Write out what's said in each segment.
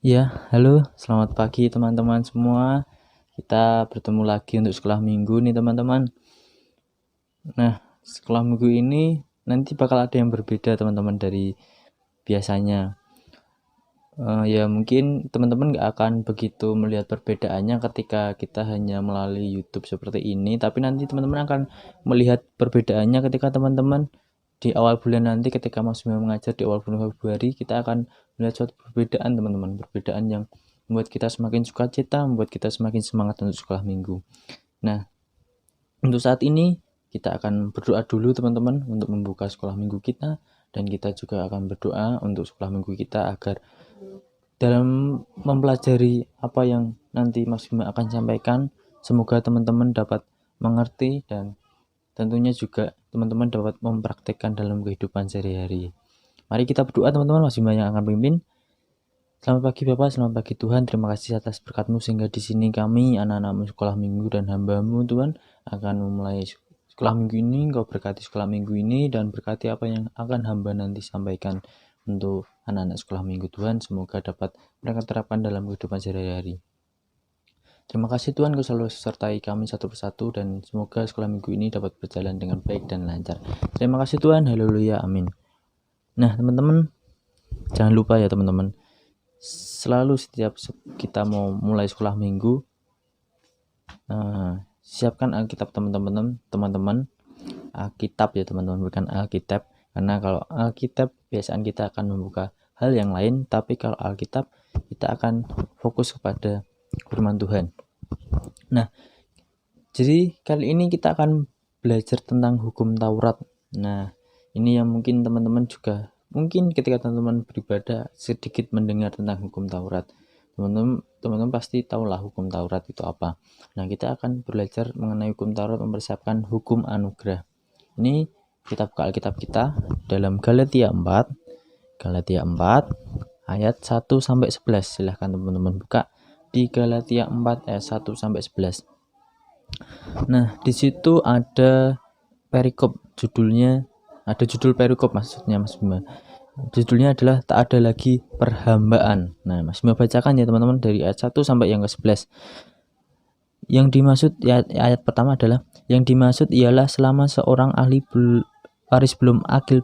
Ya, halo, selamat pagi teman-teman semua. Kita bertemu lagi untuk sekolah minggu nih teman-teman. Nah, sekolah minggu ini nanti bakal ada yang berbeda teman-teman dari biasanya. Ya mungkin teman-teman nggak akan begitu melihat perbedaannya ketika kita hanya melalui YouTube seperti ini, tapi nanti teman-teman akan melihat perbedaannya ketika teman-teman di awal bulan nanti ketika Mas Bima mengajar di awal bulan Februari, kita akan melihat suatu perbedaan teman-teman, perbedaan yang membuat kita semakin sukacita, membuat kita semakin semangat untuk sekolah minggu. Nah, untuk saat ini kita akan berdoa dulu teman-teman untuk membuka sekolah minggu kita, dan kita juga akan berdoa untuk sekolah minggu kita agar dalam mempelajari apa yang nanti Mas Bima akan sampaikan, semoga teman-teman dapat mengerti dan tentunya juga teman-teman dapat mempraktekkan dalam kehidupan sehari-hari. Mari kita berdoa teman-teman, Mas Bima yang akan pimpin. Selamat pagi Bapak, selamat pagi Tuhan. Terima kasih atas berkat-Mu sehingga di sini kami, anak-anak-Mu sekolah minggu dan hamba-Mu Tuhan, akan memulai sekolah minggu ini. Engkau berkati sekolah minggu ini dan berkati apa yang akan hamba nanti sampaikan untuk anak-anak sekolah minggu Tuhan. Semoga dapat mereka terapkan dalam kehidupan sehari-hari. Terima kasih Tuhan, Kau selalu sertai kami satu persatu dan semoga sekolah minggu ini dapat berjalan dengan baik dan lancar. Terima kasih Tuhan, haleluya, amin. Nah teman-teman, jangan lupa ya teman-teman, selalu setiap kita mau mulai sekolah minggu, siapkan Alkitab teman-teman, Alkitab ya teman-teman, bukan Alkitab, karena kalau Alkitab biasanya kita akan membuka hal yang lain, tapi kalau Alkitab kita akan fokus kepada firman Tuhan. Nah, jadi kali ini kita akan belajar tentang hukum Taurat. Nah, ini yang mungkin teman-teman juga mungkin ketika teman-teman beribadah sedikit mendengar tentang hukum Taurat. Teman-teman pasti tahulah hukum Taurat itu apa. Nah, kita akan belajar mengenai hukum Taurat, mempersiapkan hukum anugerah. Ini kita buka Alkitab kita dalam Galatia 4 ayat 1 sampai 11. Silahkan teman-teman buka di Galatia 4 ayat 1 sampai 11. Nah, di situ ada perikop, judulnya ada judul perikop maksudnya Mas Bima. Judulnya adalah tak ada lagi perhambaan. Nah, Mas Bima bacakan ya teman-teman dari ayat 1 sampai yang ke-11. Yang dimaksud ayat pertama adalah yang dimaksud ialah selama seorang ahli waris belum akil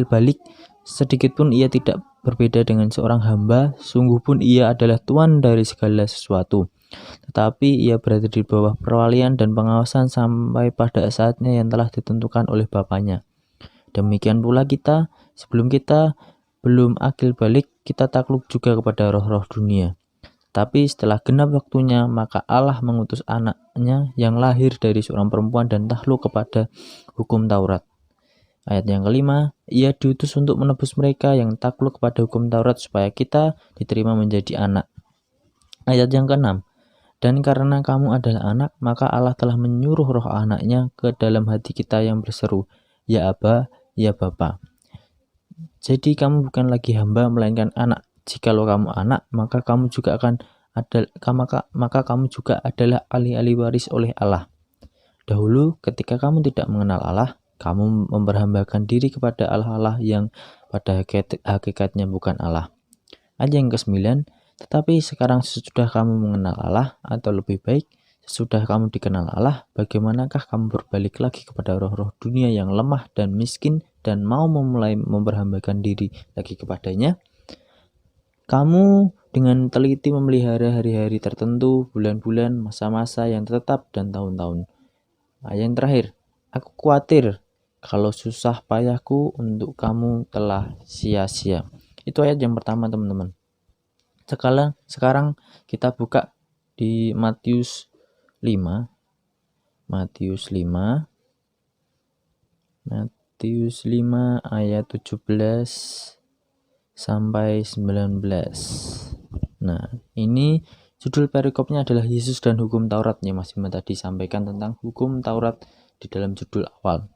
balik, sedikit pun ia tidak berbeda dengan seorang hamba, sungguh pun ia adalah tuan dari segala sesuatu. Tetapi ia berada di bawah perwalian dan pengawasan sampai pada saatnya yang telah ditentukan oleh Bapaknya. Demikian pula kita, sebelum kita belum akil balik, kita takluk juga kepada roh-roh dunia. Tapi setelah genap waktunya, maka Allah mengutus anaknya yang lahir dari seorang perempuan dan takluk kepada hukum Taurat. Ayat yang kelima, ia diutus untuk menebus mereka yang takluk kepada hukum Taurat supaya kita diterima menjadi anak. Ayat yang keenam, dan karena kamu adalah anak, maka Allah telah menyuruh roh anaknya ke dalam hati kita yang berseru, ya Aba, ya Bapa. Jadi kamu bukan lagi hamba, melainkan anak. Jikalau kamu anak, maka kamu juga adalah ahli-ahli waris oleh Allah. Dahulu ketika kamu tidak mengenal Allah, kamu memperhambakan diri kepada Allah-Allah yang pada hakikatnya bukan Allah. Ayat yang ke-9, tetapi sekarang sesudah kamu mengenal Allah, atau lebih baik, sesudah kamu dikenal Allah, bagaimanakah kamu berbalik lagi kepada roh-roh dunia yang lemah dan miskin dan mau memulai memperhambakan diri lagi kepadanya? Kamu dengan teliti memelihara hari-hari tertentu, bulan-bulan, masa-masa yang tetap, dan tahun-tahun. Ayat yang terakhir, aku khawatir kalau susah payahku untuk kamu telah sia-sia. Itu ayat yang pertama teman-teman. Sekarang kita buka di Matius 5 ayat 17 sampai 19. Nah, ini judul perikopnya adalah Yesus dan hukum Taurat yang Mas Bima tadi sampaikan tentang hukum Taurat di dalam judul awal.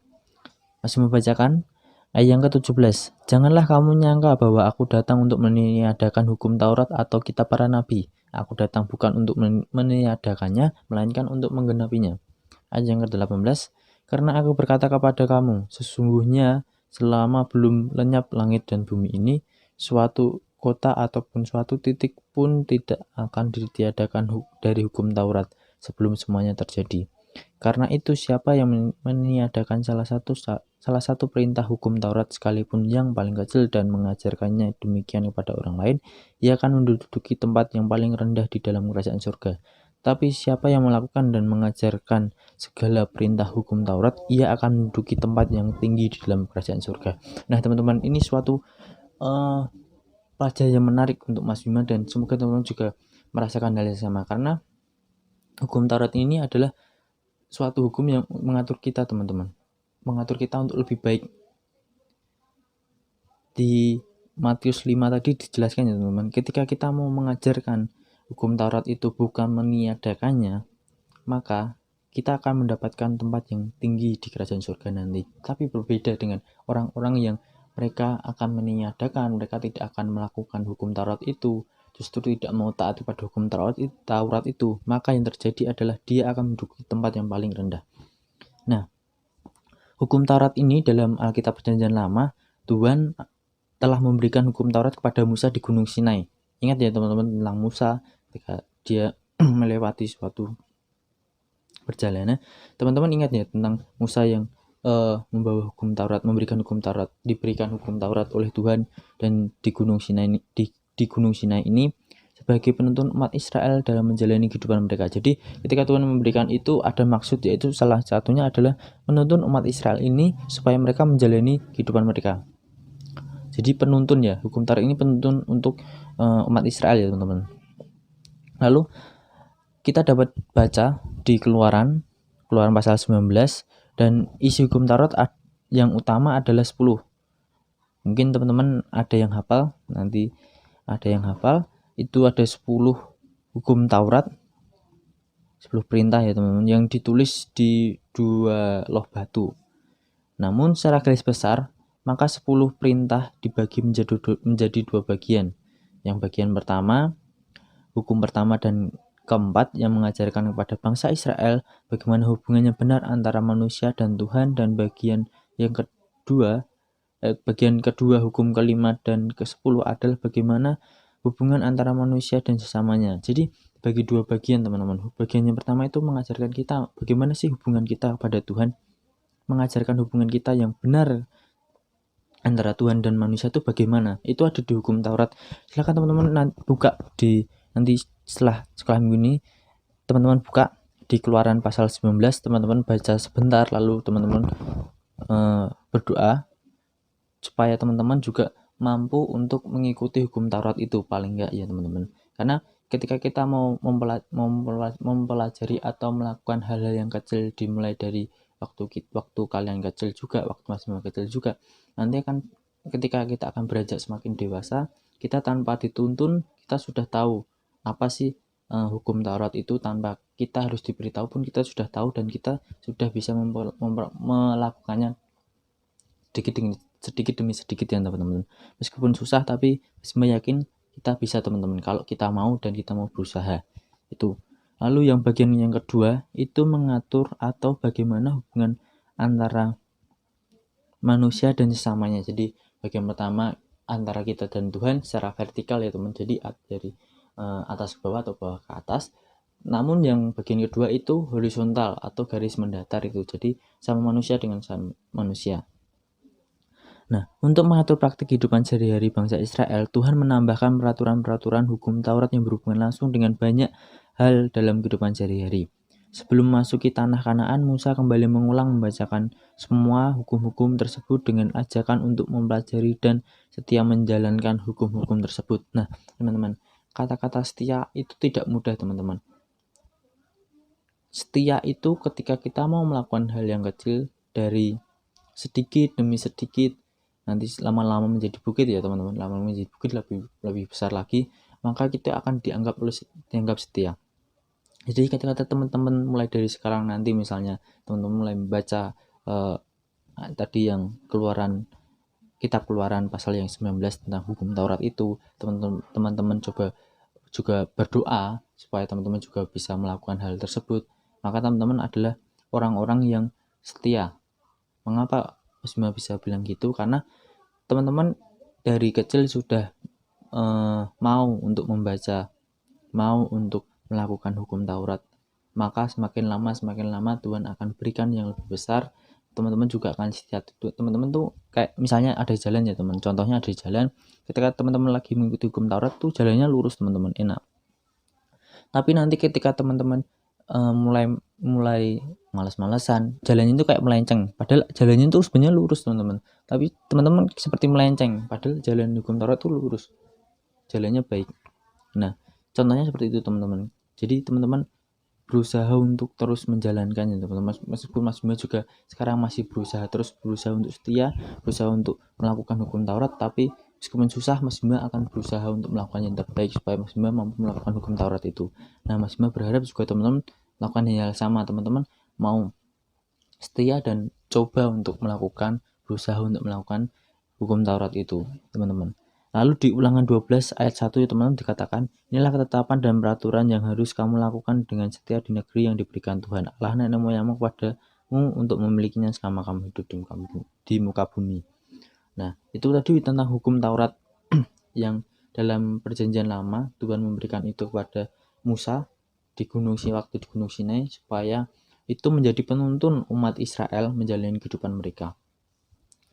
Mas Bima bacakan ayat yang ke-17. Janganlah kamu nyangka bahwa aku datang untuk meniadakan hukum Taurat atau kitab para nabi. Aku datang bukan untuk meniadakannya, melainkan untuk menggenapinya. Ayat yang ke-18. Karena aku berkata kepada kamu, sesungguhnya selama belum lenyap langit dan bumi ini, suatu kota ataupun suatu titik pun tidak akan ditiadakan dari hukum Taurat sebelum semuanya terjadi. Karena itu siapa yang meniadakan salah satu perintah hukum Taurat sekalipun yang paling kecil dan mengajarkannya demikian kepada orang lain, ia akan menduduki tempat yang paling rendah di dalam kerajaan surga. Tapi siapa yang melakukan dan mengajarkan segala perintah hukum Taurat, ia akan menduduki tempat yang tinggi di dalam kerajaan surga. Nah teman-teman, ini suatu pelajaran yang menarik untuk Mas Bima, dan semoga teman-teman juga merasakan hal yang sama, karena hukum Taurat ini adalah suatu hukum yang mengatur kita teman-teman, mengatur kita untuk lebih baik. Di Matius 5 tadi dijelaskan ya teman-teman, ketika kita mau mengajarkan hukum Taurat itu bukan meniadakannya, maka kita akan mendapatkan tempat yang tinggi di kerajaan surga nanti. Tapi berbeda dengan orang-orang yang mereka akan meniadakan, mereka tidak akan melakukan hukum Taurat itu, justru tidak mau taat pada hukum Taurat itu, maka yang terjadi adalah dia akan menduduki tempat yang paling rendah. Nah, hukum Taurat ini dalam Alkitab Perjanjian Lama, Tuhan telah memberikan hukum Taurat kepada Musa di Gunung Sinai. Ingat ya teman-teman tentang Musa ketika dia melewati suatu perjalanan. Teman-teman ingat ya tentang Musa yang membawa hukum Taurat, memberikan hukum Taurat, diberikan hukum Taurat oleh Tuhan, dan di Gunung Sinai di Gunung Sinai ini sebagai penuntun umat Israel dalam menjalani kehidupan mereka. Jadi ketika Tuhan memberikan itu ada maksud, yaitu salah satunya adalah menuntun umat Israel ini supaya mereka menjalani kehidupan mereka. Jadi penuntun ya, hukum Taurat ini penuntun untuk umat Israel ya teman-teman. Lalu kita dapat baca di Keluaran pasal 19, dan isi hukum Taurat yang utama adalah 10. Mungkin teman-teman ada yang hafal, nanti ada yang hafal, itu ada 10 hukum Taurat, 10 perintah ya teman-teman, yang ditulis di 2 loh batu. Namun secara garis besar, maka 10 perintah dibagi menjadi 2 bagian. Yang bagian pertama, hukum pertama dan keempat yang mengajarkan kepada bangsa Israel bagaimana hubungannya benar antara manusia dan Tuhan, dan bagian kedua hukum kelima dan ke-10 adalah bagaimana hubungan antara manusia dan sesamanya. Jadi bagi 2 bagian teman-teman. Bagian yang pertama itu mengajarkan kita bagaimana sih hubungan kita kepada Tuhan, mengajarkan hubungan kita yang benar antara Tuhan dan manusia itu bagaimana. Itu ada di hukum Taurat. Silakan teman-teman buka nanti setelah sekolah minggu ini, teman-teman buka di Keluaran pasal 19, teman-teman baca sebentar, lalu teman-teman berdoa supaya teman-teman juga mampu untuk mengikuti hukum Taurat itu paling enggak ya teman-teman. Karena ketika kita mau mempelajari atau melakukan hal-hal yang kecil, dimulai dari waktu kalian kecil juga, waktu masih kecil juga, nanti akan ketika kita akan beranjak semakin dewasa, kita tanpa dituntun kita sudah tahu apa sih hukum Taurat itu. Tanpa kita harus diberitahu pun kita sudah tahu, dan kita sudah bisa melakukannya sedikit demi sedikit ya teman-teman. Meskipun susah, tapi saya yakin kita bisa teman-teman kalau kita mau dan kita mau berusaha itu. Lalu yang bagian yang kedua itu mengatur atau bagaimana hubungan antara manusia dan sesamanya. Jadi bagian pertama antara kita dan Tuhan secara vertikal ya teman, jadi dari atas ke bawah atau bawah ke atas. Namun yang bagian kedua itu horizontal atau garis mendatar, itu jadi sama manusia dengan sama manusia. Nah, untuk mengatur praktik kehidupan sehari-hari bangsa Israel, Tuhan menambahkan peraturan-peraturan hukum Taurat yang berhubungan langsung dengan banyak hal dalam kehidupan sehari-hari. Sebelum memasuki tanah Kanaan, Musa kembali mengulang membacakan semua hukum-hukum tersebut dengan ajakan untuk mempelajari dan setia menjalankan hukum-hukum tersebut. Nah, teman-teman, kata-kata setia itu tidak mudah, teman-teman. Setia itu ketika kita mau melakukan hal yang kecil dari sedikit demi sedikit, nanti lama-lama menjadi bukit ya teman-teman, lama-lama menjadi bukit lebih besar lagi, maka kita akan dianggap setia. Jadi ketika teman-teman mulai dari sekarang nanti, misalnya teman-teman mulai membaca tadi yang kitab Keluaran pasal yang 19 tentang hukum Taurat itu, teman-teman coba juga berdoa supaya teman-teman juga bisa melakukan hal tersebut, maka teman-teman adalah orang-orang yang setia. Mengapa Mas Bima bisa bilang gitu? Karena teman-teman dari kecil sudah mau untuk membaca, mau untuk melakukan hukum Taurat, maka semakin lama Tuhan akan berikan yang lebih besar. Teman-teman juga akan setia. Teman-teman tuh kayak misalnya ada jalan ya teman, contohnya ada jalan, ketika teman-teman lagi mengikuti hukum Taurat tuh jalannya lurus teman-teman, enak. Tapi nanti ketika teman-teman mulai malas-malesan, jalannya itu kayak melenceng, padahal jalannya itu sebenarnya lurus teman-teman, tapi teman-teman seperti melenceng, padahal jalan hukum Taurat itu lurus, jalannya baik. Nah, contohnya seperti itu teman-teman. Jadi teman-teman berusaha untuk terus menjalankannya teman-teman. Meskipun Mas Bima juga sekarang masih berusaha untuk setia, berusaha untuk melakukan hukum Taurat, tapi meskipun susah, Mas Bima akan berusaha untuk melakukan yang terbaik supaya Mas Bima mampu melakukan hukum Taurat itu. Nah, Mas Bima berharap juga teman-teman melakukan hal sama, teman-teman mau setia dan coba untuk berusaha untuk melakukan hukum Taurat itu, teman-teman. Lalu di Ulangan 12 ayat 1 ya teman-teman dikatakan, inilah ketetapan dan peraturan yang harus kamu lakukan dengan setia di negeri yang diberikan Tuhan Allah nenek moyangmu kepadamu untuk memilikinya selama kamu hidup di muka bumi. Nah, itu tadi tentang hukum Taurat yang dalam perjanjian lama Tuhan memberikan itu kepada Musa di Gunung Sinai supaya itu menjadi penuntun umat Israel menjalani kehidupan mereka.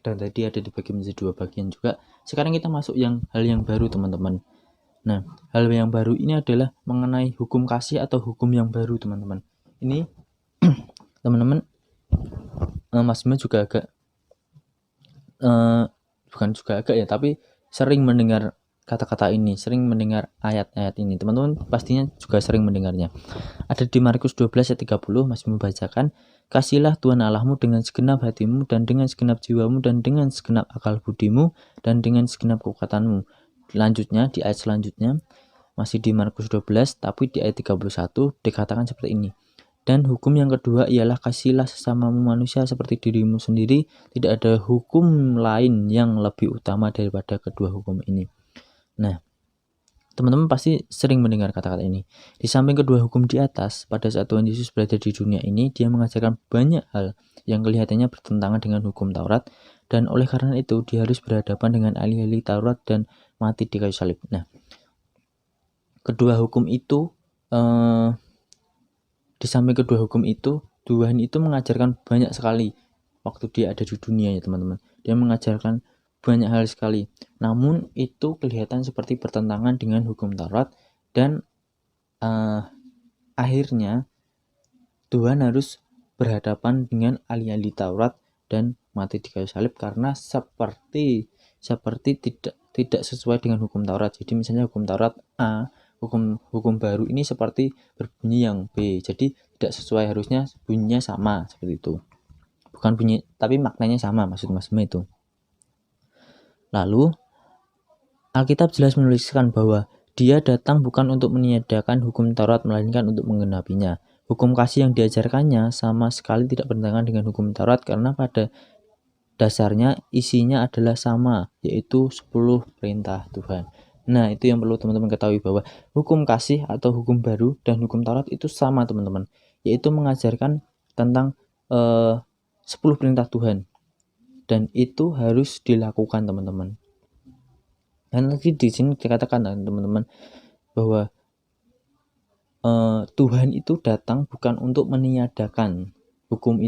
Dan tadi ada dibagi menjadi 2 bagian juga. Sekarang kita masuk hal yang baru teman-teman. Nah, hal yang baru ini adalah mengenai hukum kasih atau hukum yang baru teman-teman. Ini teman-teman Mas Bima juga agak bukan juga agak ya, tapi sering mendengar kata-kata ini, sering mendengar ayat-ayat ini. Teman-teman pastinya juga sering mendengarnya. Ada di Markus 12 ayat 30, Mas Bima bacakan, kasihlah Tuhan Allahmu dengan segenap hatimu dan dengan segenap jiwamu dan dengan segenap akal budimu dan dengan segenap kekuatanmu. Lanjutnya di ayat selanjutnya masih di Markus 12 tapi di ayat 31 dikatakan seperti ini. Dan hukum yang kedua ialah kasihlah sesamamu manusia seperti dirimu sendiri. Tidak ada hukum lain yang lebih utama daripada kedua hukum ini. Nah, teman-teman pasti sering mendengar kata-kata ini. Di samping kedua hukum di atas, pada saat Tuhan Yesus berada di dunia ini, dia mengajarkan banyak hal yang kelihatannya bertentangan dengan hukum Taurat, dan oleh karena itu dia harus berhadapan dengan ahli-ahli Taurat dan mati di kayu salib. Nah, kedua hukum itu di samping kedua hukum itu, Tuhan itu mengajarkan banyak sekali waktu dia ada di dunia ya teman-teman. Dia mengajarkan banyak hal sekali. Namun itu kelihatan seperti bertentangan dengan hukum Taurat dan akhirnya Tuhan harus berhadapan dengan ahli-ahli Taurat dan mati di kayu salib karena seperti tidak sesuai dengan hukum Taurat. Jadi misalnya hukum Taurat A, hukum baru ini seperti berbunyi yang B, jadi tidak sesuai, harusnya bunyinya sama seperti itu, bukan bunyi tapi maknanya sama, maksud Mas Bima itu. Lalu Alkitab jelas menuliskan bahwa dia datang bukan untuk meniadakan hukum Taurat melainkan untuk menggenapinya. Hukum kasih yang diajarkannya sama sekali tidak bertentangan dengan hukum Taurat karena pada dasarnya isinya adalah sama, yaitu 10 perintah Tuhan. Nah, itu yang perlu teman-teman ketahui bahwa hukum kasih atau hukum baru dan hukum Taurat itu sama teman-teman, yaitu mengajarkan tentang 10 perintah Tuhan dan itu harus dilakukan teman-teman. Dan nanti di sini dikatakan teman-teman bahwa Tuhan itu datang bukan untuk meniadakan hukum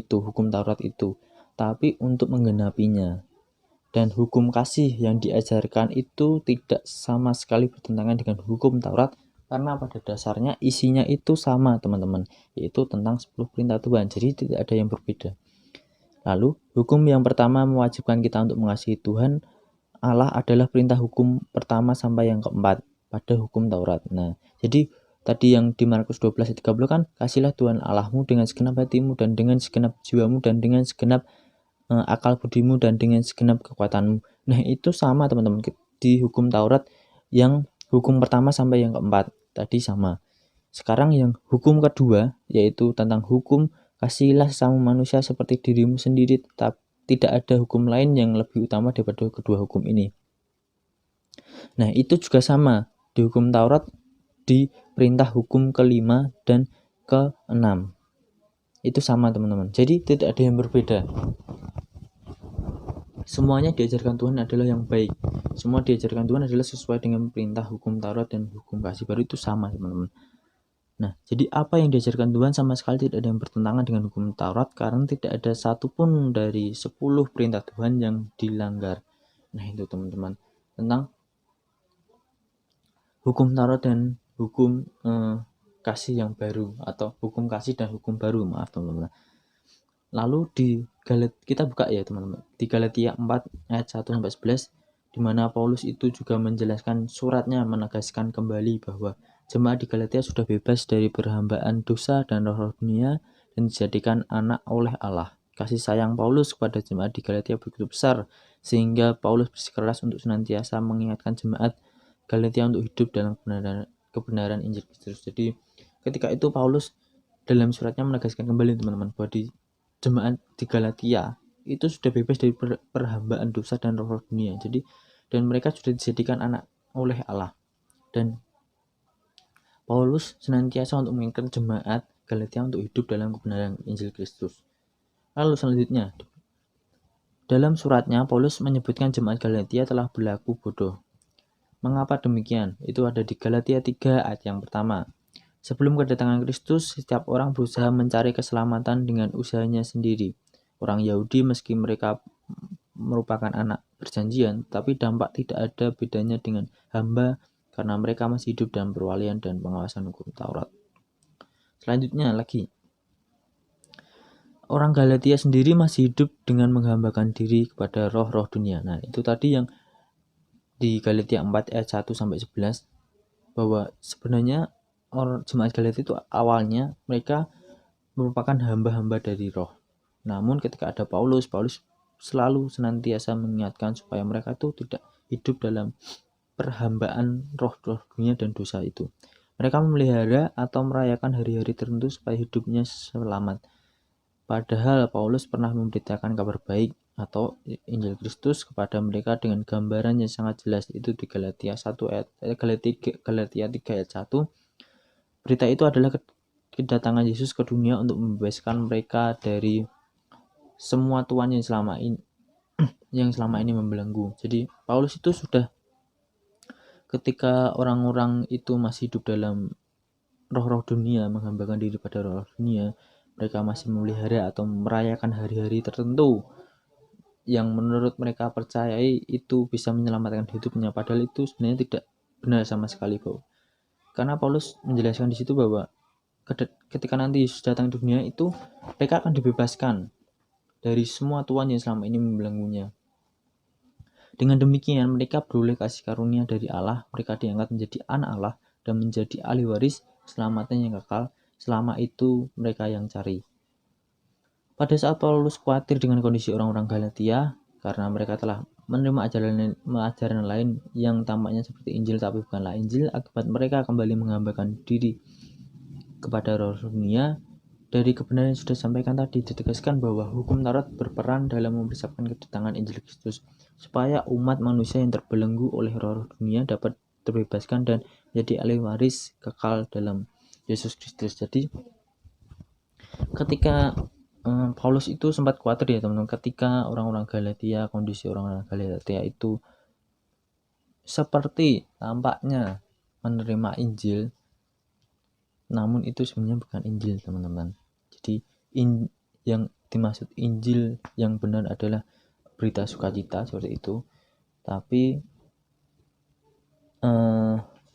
Taurat itu, tapi untuk menggenapinya. Dan hukum kasih yang diajarkan itu tidak sama sekali bertentangan dengan hukum Taurat karena pada dasarnya isinya itu sama teman-teman, yaitu tentang 10 perintah Tuhan, jadi tidak ada yang berbeda. Lalu hukum yang pertama mewajibkan kita untuk mengasihi Tuhan Allah adalah perintah hukum pertama sampai yang keempat pada hukum Taurat. Nah, jadi tadi yang di Markus 12 ayat 30 kan, kasihlah Tuhan Allahmu dengan segenap hatimu dan dengan segenap jiwamu dan dengan segenap akal budimu dan dengan segenap kekuatanmu. Nah, itu sama teman-teman di hukum Taurat yang hukum pertama sampai yang keempat tadi sama. Sekarang yang hukum kedua yaitu tentang hukum kasihlah sesama manusia seperti dirimu sendiri, tetap tidak ada hukum lain yang lebih utama daripada kedua hukum ini. Nah, itu juga sama di hukum Taurat di perintah hukum ke-5 dan ke-6. Itu sama teman-teman. Jadi tidak ada yang berbeda. semuanya diajarkan Tuhan adalah yang baik. Semua diajarkan Tuhan adalah sesuai dengan perintah hukum Taurat dan hukum kasih baru, itu sama teman-teman. Nah, jadi apa yang diajarkan Tuhan sama sekali tidak ada yang bertentangan dengan hukum Taurat, karena tidak ada satupun dari 10 perintah Tuhan yang dilanggar. Nah, itu teman-teman tentang hukum Taurat dan hukum kasih yang baru, atau hukum kasih dan hukum baru, maaf teman-teman. Lalu kita buka ya teman-teman, di Galatia 4 ayat 1 sampai 11, di mana Paulus itu juga menjelaskan suratnya, menegaskan kembali bahwa jemaat di Galatia sudah bebas dari perhambaan dosa dan roh dunia dan dijadikan anak oleh Allah. Kasih sayang Paulus kepada jemaat di Galatia begitu besar sehingga Paulus bersikeras untuk senantiasa mengingatkan jemaat Galatia untuk hidup dalam kebenaran Injil Kristus. Jadi ketika itu Paulus dalam suratnya menegaskan kembali teman-teman bahwa di jemaat di Galatia itu sudah bebas dari perhambaan dosa dan roh dunia. Jadi dan mereka sudah dijadikan anak oleh Allah. Dan Paulus senantiasa untuk mengingatkan jemaat Galatia untuk hidup dalam kebenaran Injil Kristus. Lalu selanjutnya, dalam suratnya Paulus menyebutkan jemaat Galatia telah berlaku bodoh. Mengapa demikian? Itu ada di Galatia 3 ayat yang pertama. Sebelum kedatangan Kristus, setiap orang berusaha mencari keselamatan dengan usahanya sendiri. Orang Yahudi meski mereka merupakan anak perjanjian, tapi dampak tidak ada bedanya dengan hamba karena mereka masih hidup dalam perwalian dan pengawasan hukum Taurat. Selanjutnya lagi, orang Galatia sendiri masih hidup dengan menghambakan diri kepada roh-roh dunia. Nah, itu tadi yang di Galatia 4 ayat 1 sampai 11, bahwa sebenarnya jemaat Galatia itu awalnya mereka merupakan hamba-hamba dari roh. Namun ketika ada Paulus selalu senantiasa mengingatkan supaya mereka itu tidak hidup dalam perhambaan roh-roh dunia dan dosa itu. Mereka memelihara atau merayakan hari-hari tertentu supaya hidupnya selamat. Padahal Paulus pernah memberitakan kabar baik atau Injil Kristus kepada mereka dengan gambaran yang sangat jelas, itu di Galatia 1 ayat Galatia 3 ayat 1. Berita itu adalah kedatangan Yesus ke dunia untuk membebaskan mereka dari semua tuan yang selama ini membelenggu. Jadi Paulus itu sudah, ketika orang-orang itu masih hidup dalam roh-roh dunia, menghambakan diri pada roh dunia, mereka masih memelihara atau merayakan hari-hari tertentu yang menurut mereka percayai itu bisa menyelamatkan hidupnya, padahal itu sebenarnya tidak benar sama sekali, Bro. Karena Paulus menjelaskan di situ bahwa ketika nanti Yesus datang di dunia itu, mereka akan dibebaskan dari semua tuan yang selama ini membelenggunya. Dengan demikian mereka beroleh kasih karunia dari Allah, mereka diangkat menjadi anak Allah dan menjadi ahli waris keselamatan yang kekal. Selama itu mereka yang cari. Pada saat Paulus khawatir dengan kondisi orang-orang Galatia karena mereka telah menerima ajaran lain yang tampaknya seperti Injil tapi bukanlah Injil, akibat mereka kembali menghambakan diri kepada roh dunia. Dari kebenaran yang sudah disampaikan tadi, ditegaskan bahwa hukum Taurat berperan dalam mempersiapkan kedatangan Injil Kristus, supaya umat manusia yang terbelenggu oleh roh dunia dapat terbebaskan dan menjadi ahli waris kekal dalam Yesus Kristus. Jadi ketika Paulus itu sempat khawatir ya teman-teman, ketika orang-orang Galatia, kondisi orang-orang Galatia itu seperti tampaknya menerima Injil, namun itu sebenarnya bukan Injil teman-teman. Jadi yang dimaksud Injil yang benar adalah berita sukacita seperti itu, tapi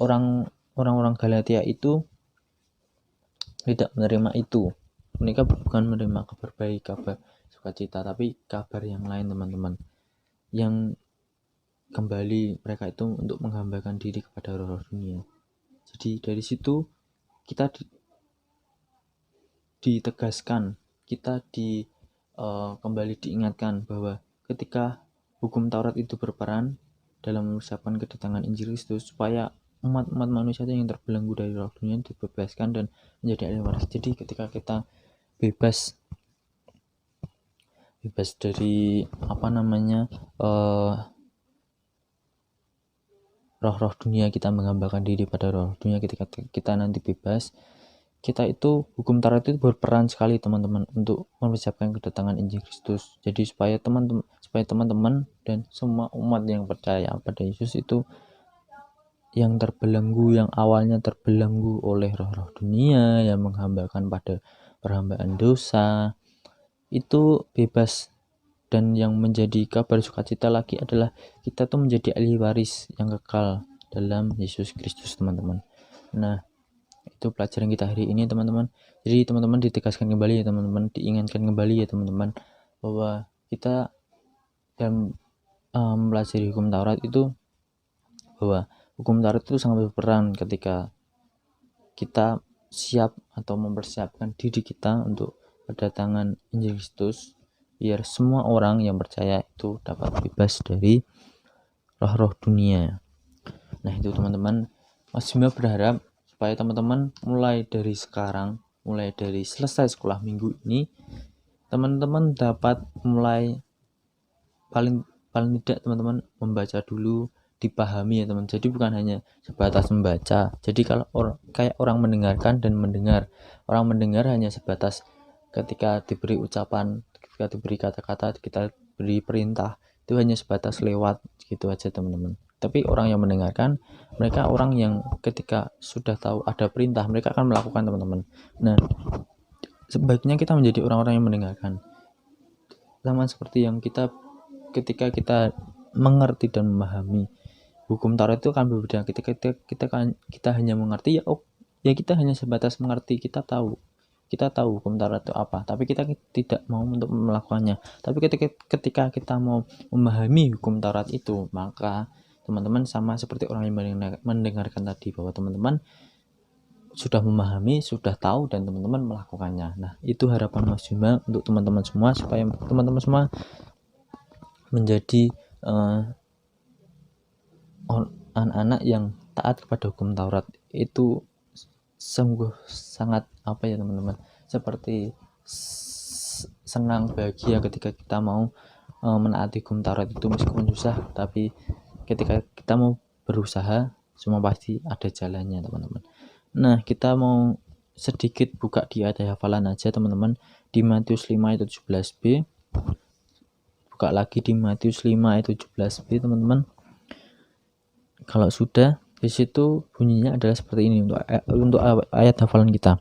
orang-orang Galatia itu tidak menerima itu. Mereka bukan menerima kabar baik, kabar sukacita, tapi kabar yang lain teman-teman, yang kembali mereka itu untuk menghambakan diri kepada roh dunia. Jadi dari situ kita ditegaskan, kita kembali diingatkan bahwa ketika hukum Taurat itu berperan dalam mempersiapkan kedatangan Injil Kristus, supaya umat-umat manusia yang terbelenggu dari roh dunia dibebaskan dan menjadi ahli waris. Jadi ketika kita bebas dari roh-roh dunia, kita menghambakan diri pada roh dunia, ketika kita nanti bebas, kita itu hukum Taurat itu berperan sekali teman-teman untuk mempersiapkan kedatangan Injil Kristus. Jadi supaya teman-teman dan semua umat yang percaya pada Yesus itu yang terbelenggu, yang awalnya terbelenggu oleh roh-roh dunia yang menghambakan pada perhambaan dosa, itu bebas. Dan yang menjadi kabar sukacita lagi adalah kita tuh menjadi ahli waris yang kekal dalam Yesus Kristus, teman-teman. Nah, itu pelajaran kita hari ini, teman-teman. Jadi teman-teman ditegaskan kembali ya teman-teman, diingatkan kembali ya teman-teman, bahwa kita dalam mempelajari hukum Taurat itu, bahwa hukum Taurat itu sangat berperan ketika kita siap atau mempersiapkan diri kita untuk kedatangan Injil Kristus, biar semua orang yang percaya itu dapat bebas dari roh-roh dunia. Nah itu teman-teman, Mas Bima berharap supaya teman-teman mulai dari sekarang, mulai dari selesai sekolah minggu ini, teman-teman dapat mulai paling tidak teman-teman membaca dulu, dipahami ya teman. Jadi bukan hanya sebatas membaca. Jadi kalau kayak orang mendengarkan dan mendengar, orang mendengar hanya sebatas ketika diberi ucapan, ketika diberi kata-kata, kita beri perintah, itu hanya sebatas lewat gitu aja teman-teman. Tapi orang yang mendengarkan, mereka orang yang ketika sudah tahu ada perintah, mereka akan melakukan teman-teman. Nah, sebaiknya kita menjadi orang-orang yang mendengarkan. Sama seperti yang kita ketika kita mengerti dan memahami hukum Taurat itu kan berbeda. Kita hanya mengerti ya kita hanya sebatas mengerti, kita tahu hukum Taurat itu apa, tapi kita tidak mau untuk melakukannya. Tapi ketika kita mau memahami hukum Taurat itu, maka teman-teman sama seperti orang yang mendengarkan tadi, bahwa teman-teman sudah memahami, sudah tahu, dan teman-teman melakukannya. Nah itu harapan Mas Bima untuk teman-teman semua, supaya teman-teman semua menjadi anak-anak yang taat kepada hukum Taurat. Itu sungguh sangat teman-teman, seperti senang, bahagia ketika kita mau menaati hukum Taurat itu, meskipun susah, tapi ketika kita mau berusaha, semua pasti ada jalannya teman-teman. Nah kita mau sedikit buka di ayat hafalan aja teman-teman, di Matius 5 ayat 17b. Buka lagi di Matius 5 ayat 17b teman-teman. Kalau sudah, di situ bunyinya adalah seperti ini untuk ayat hafalan kita.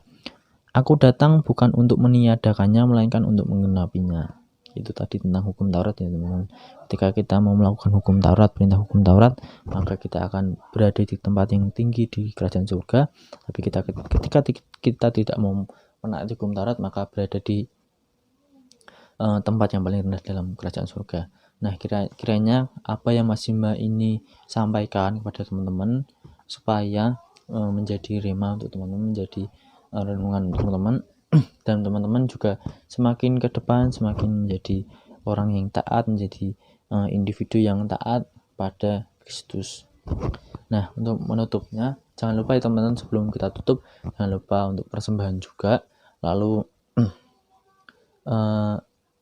Aku datang bukan untuk meniadakannya, melainkan untuk menggenapinya. Itu tadi tentang hukum Taurat ya teman-teman. Ketika kita mau melakukan hukum Taurat, perintah hukum Taurat, maka kita akan berada di tempat yang tinggi di kerajaan surga. Tapi ketika kita tidak mau menaati hukum Taurat, maka berada di tempat yang paling rendah dalam kerajaan surga. Nah kiranya apa yang Mas Bima ini sampaikan kepada teman-teman, supaya menjadi rema untuk teman-teman, menjadi renungan untuk teman-teman, dan teman-teman juga semakin ke depan semakin menjadi orang yang taat, menjadi individu yang taat pada Kristus. Nah untuk menutupnya, jangan lupa ya teman-teman, sebelum kita tutup, jangan lupa untuk persembahan juga. Lalu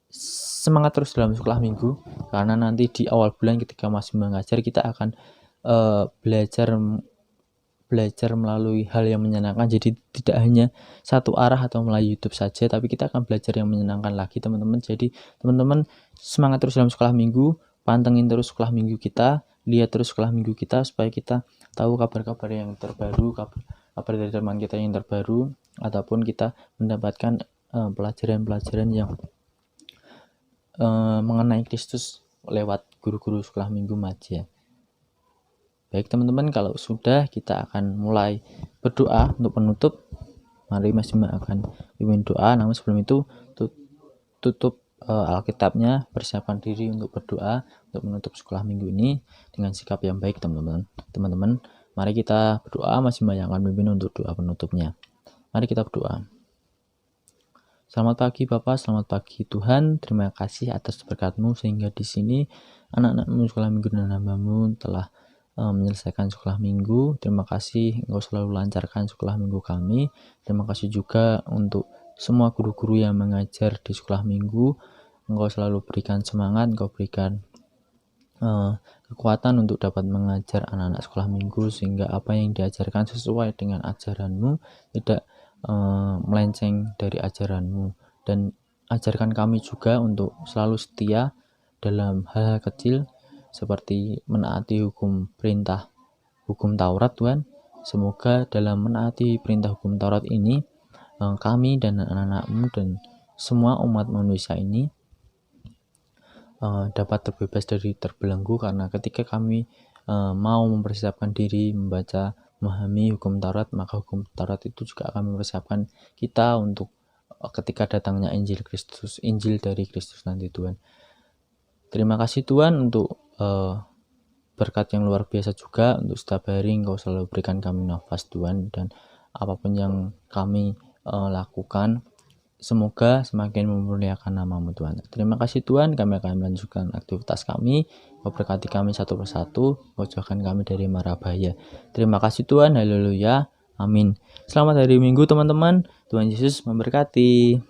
semangat terus dalam sekolah minggu, karena nanti di awal bulan ketika Mas Bima mengajar, kita akan belajar melalui hal yang menyenangkan. Jadi tidak hanya satu arah atau melalui YouTube saja, tapi kita akan belajar yang menyenangkan lagi teman-teman. Jadi teman-teman semangat terus dalam sekolah minggu, pantengin terus sekolah minggu kita, lihat terus sekolah minggu kita, supaya kita tahu kabar-kabar yang terbaru, kabar dari teman kita yang terbaru, ataupun kita mendapatkan pelajaran-pelajaran yang mengenai Kristus lewat guru-guru sekolah minggu Maja. Baik teman-teman, kalau sudah, kita akan mulai berdoa untuk penutup. Mari Mas Bima akan pimpin doa, namun sebelum itu tutup Alkitabnya, persiapkan diri untuk berdoa untuk menutup sekolah minggu ini dengan sikap yang baik teman-teman. Teman-teman, mari kita berdoa. Mas Bima yang akan pimpin untuk doa penutupnya. Mari kita berdoa. Selamat pagi Bapak, selamat pagi Tuhan. Terima kasih atas berkat-Mu sehingga di sini anak-anak-Mu sekolah minggu dan hamba-Mu telah menyelesaikan sekolah minggu. Terima kasih Engkau selalu lancarkan sekolah minggu kami. Terima kasih juga untuk semua guru-guru yang mengajar di sekolah minggu. Engkau selalu berikan semangat, Engkau berikan kekuatan untuk dapat mengajar anak-anak sekolah minggu, sehingga apa yang diajarkan sesuai dengan ajaran-Mu, tidak melenceng dari ajaran-Mu, dan ajarkan kami juga untuk selalu setia dalam hal-hal kecil seperti menaati hukum Taurat Tuhan. Semoga dalam menaati perintah hukum Taurat ini kami dan anak-anak-Mu dan semua umat manusia ini dapat terbebas dari terbelenggu, karena ketika kami mau mempersiapkan diri memahami hukum Taurat, maka hukum Taurat itu juga akan mempersiapkan kita untuk ketika datangnya Injil dari Kristus nanti Tuhan. Terima kasih Tuhan untuk berkat yang luar biasa juga, untuk setiap hari Engkau selalu berikan kami nafas Tuhan, dan apapun yang kami lakukan semoga semakin memuliakan nama-Mu Tuhan. Terima kasih Tuhan, kami akan melanjutkan aktivitas kami. Kau berkati kami satu persatu, Kau jauhkan kami dari mara bahaya. Terima kasih Tuhan, haleluya, amin. Selamat hari Minggu teman-teman, Tuhan Yesus memberkati.